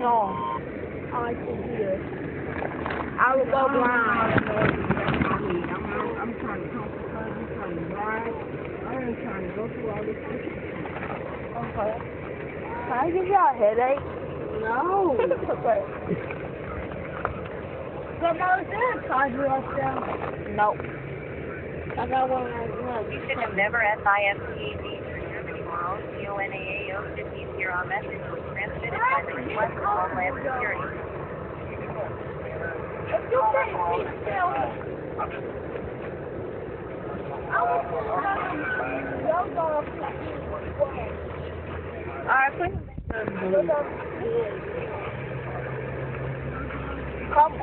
No. I like to hear. I will go blind. I'm trying to concentrate. I'm trying to drive. I ain't trying to go through all this shit. Okay. Can I give y'all a headache? No. Okay. Grandma, is there a charger up there? Nope. I got one right now. You should have never SIMPAD for Germany World, CONAAO 50 here on message was transmitted by the request of Homeland Security. If you can't keep still, I was going to Alright, please. Come